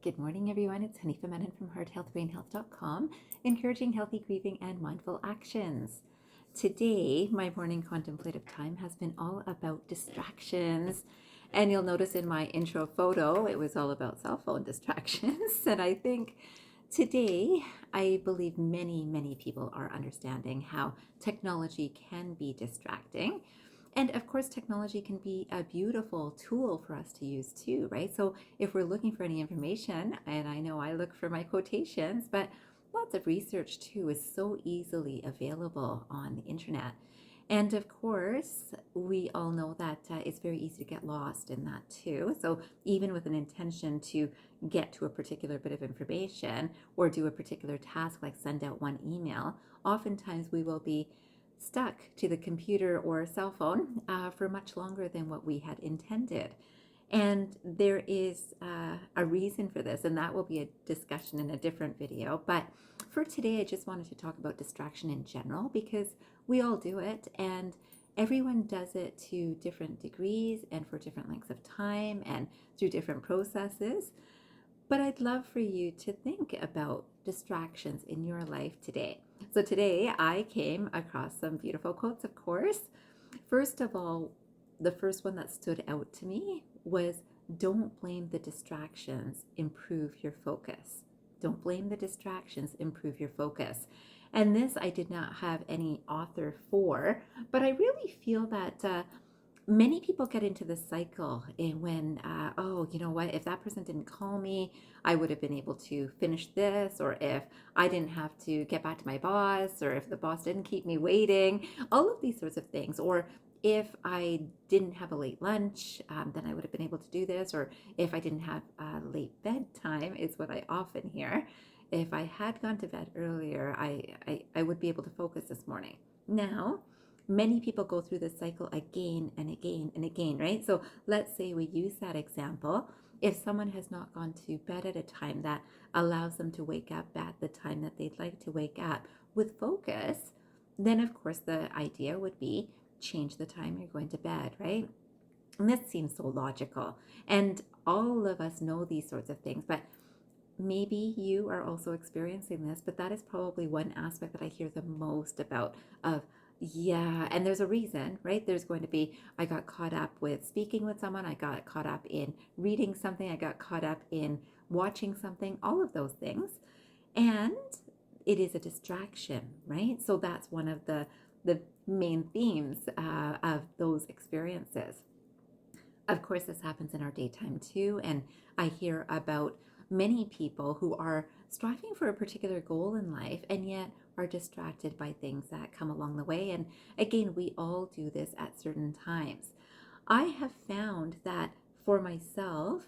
Good morning, everyone. It's Hanifa Menon from hearthealthbrainhealth.com, encouraging healthy grieving and mindful actions. Today, my morning contemplative time has been all about distractions. And you'll notice in my intro photo, it was all about cell phone distractions. And I think today, I believe many people are understanding how technology can be distracting. And of course, technology can be a beautiful tool for us to use too, right? So if we're looking for any information, and I know I look for my quotations, but lots of research too is so easily available on the internet. And of course, we all know that it's very easy to get lost in that too. So even with an intention to get to a particular bit of information or do a particular task like send out one email, oftentimes we will be stuck to the computer or cell phone for much longer than what we had intended. And there is a reason for this, and that will be a discussion in a different video. But for today, I just wanted to talk about distraction in general because we all do it, and everyone does it to different degrees and for different lengths of time and through different processes. But I'd love for you to think about distractions in your life today. So today I came across some beautiful quotes, of course. First of all, the first one that stood out to me was, don't blame the distractions, improve your focus. Don't blame the distractions, improve your focus. And this I did not have any author for, but I really feel that many people get into this cycle and when, oh, you know what, if that person didn't call me, I would have been able to finish this, or if I didn't have to get back to my boss, or if the boss didn't keep me waiting, all of these sorts of things. Or if I didn't have a late lunch, then I would have been able to do this. Or if I didn't have a late bedtime, is what I often hear. If I had gone to bed earlier, I would be able to focus this morning. Now, many people go through this cycle again and again and again, right? So let's say we use that example. If someone has not gone to bed at a time that allows them to wake up at the time that they'd like to wake up with focus, then of course the idea would be change the time you're going to bed, right? And this seems so logical. And all of us know these sorts of things, but maybe you are also experiencing this, but that is probably one aspect that I hear the most about of, yeah, and there's a reason, right? There's going to be, I got caught up with speaking with someone, I got caught up in reading something, I got caught up in watching something, all of those things. And it is a distraction, right? So that's one of the main themes of those experiences. Of course, this happens in our daytime too, and I hear about many people who are striving for a particular goal in life and yet are distracted by things that come along the way. And again, we all do this at certain times. I have found that for myself,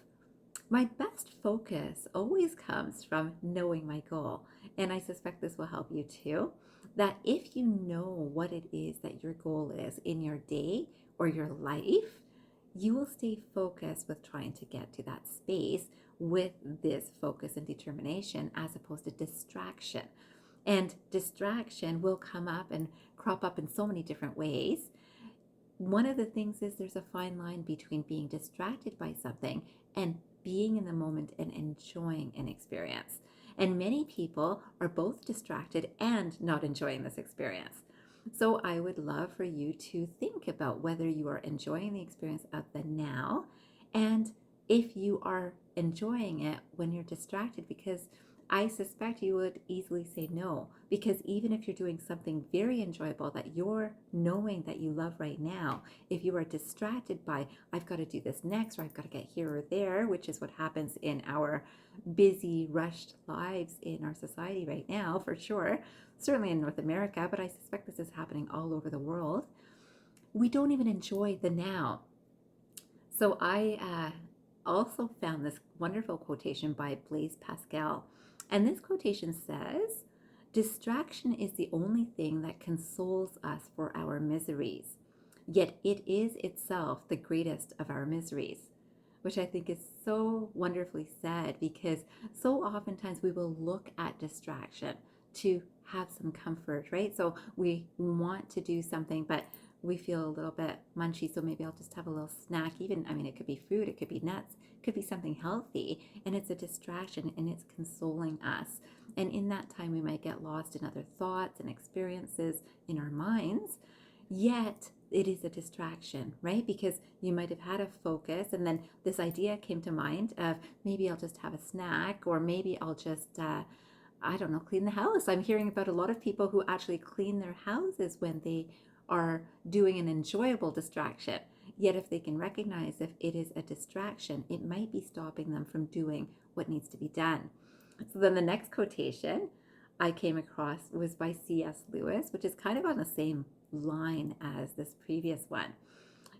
my best focus always comes from knowing my goal. And I suspect this will help you too. That if you know what it is that your goal is in your day or your life, you will stay focused with trying to get to that space with this focus and determination as opposed to distraction. And distraction will come up and crop up in so many different ways. One of the things is there's a fine line between being distracted by something and being in the moment and enjoying an experience. And many people are both distracted and not enjoying this experience. So I would love for you to think about whether you are enjoying the experience of the now and if you are enjoying it when you're distracted, because I suspect you would easily say no, because even if you're doing something very enjoyable that you're knowing that you love right now, if you are distracted by, I've got to do this next, or I've got to get here or there, which is what happens in our busy, rushed lives in our society right now, for sure, certainly in North America, but I suspect this is happening all over the world, we don't even enjoy the now. So I also found this wonderful quotation by Blaise Pascal. And this quotation says, distraction is the only thing that consoles us for our miseries, yet it is itself the greatest of our miseries, which I think is so wonderfully said, because so oftentimes we will look at distraction to have some comfort, right? So we want to do something, but we feel a little bit munchy, so maybe I'll just have a little snack. Even, I mean, it could be fruit, it could be nuts, it could be something healthy, and it's a distraction and it's consoling us. And in that time, we might get lost in other thoughts and experiences in our minds, yet it is a distraction, right? Because you might have had a focus, and then this idea came to mind of maybe I'll just have a snack, or maybe I'll just, I don't know, clean the house. I'm hearing about a lot of people who actually clean their houses when they are doing an enjoyable distraction. Yet if they can recognize if it is a distraction, it might be stopping them from doing what needs to be done. So then the next quotation I came across was by C.S. Lewis, which is kind of on the same line as this previous one.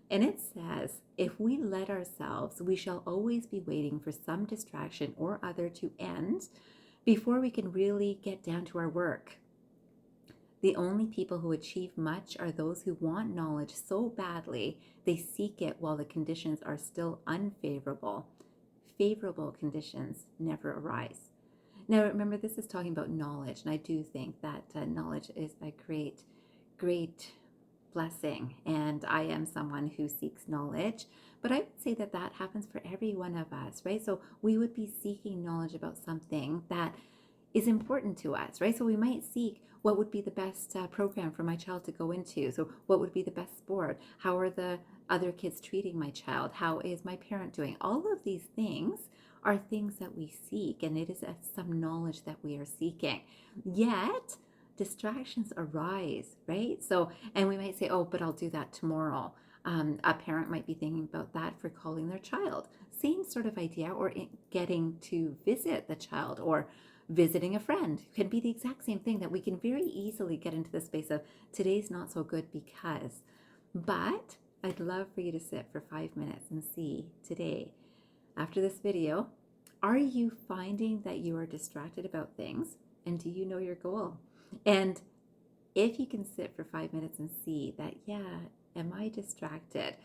And it says, if we let ourselves, we shall always be waiting for some distraction or other to end before we can really get down to our work. The only people who achieve much are those who want knowledge so badly they seek it while the conditions are still unfavorable. Favorable conditions never arise. Now, remember, this is talking about knowledge, and I do think that knowledge is a great, great blessing, and I am someone who seeks knowledge, but I would say that that happens for every one of us, right? So we would be seeking knowledge about something that is important to us, right? So we might seek what would be the best program for my child to go into. So what would be the best sport? How are the other kids treating my child? How is my parent doing? All of these things are things that we seek, and it is some knowledge that we are seeking. Yet distractions arise, right? So, and we might say, oh, but I'll do that tomorrow. A parent might be thinking about that for calling their child. Same sort of idea, or getting to visit the child, or visiting a friend. It can be the exact same thing, that we can very easily get into the space of today's not so good because. But I'd love for you to sit for 5 minutes and see today, after this video, are you finding that you are distracted about things? And do you know your goal? And if you can sit for 5 minutes and see that, yeah, am I distracted?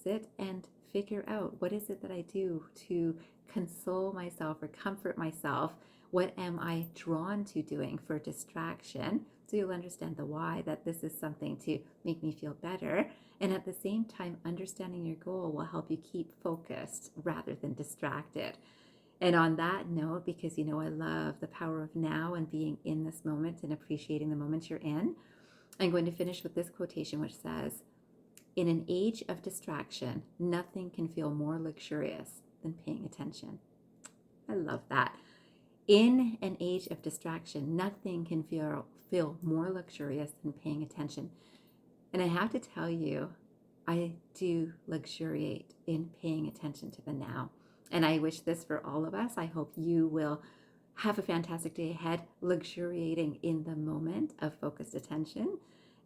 Sit and figure out, what is it that I do to console myself or comfort myself? What am I drawn to doing for distraction? So you'll understand the why, that this is something to make me feel better. And at the same time, understanding your goal will help you keep focused rather than distracted. And on that note, because you know I love the power of now and being in this moment and appreciating the moment you're in, I'm going to finish with this quotation, which says, in an age of distraction, nothing can feel more luxurious than paying attention. I love that. In an age of distraction, nothing can feel more luxurious than paying attention. And I have to tell you, I do luxuriate in paying attention to the now. And I wish this for all of us. I hope you will have a fantastic day ahead, luxuriating in the moment of focused attention.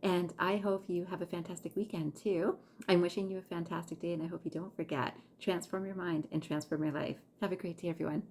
And I hope you have a fantastic weekend too. I'm wishing you a fantastic day, and I hope you don't forget, transform your mind and transform your life. Have a great day, everyone.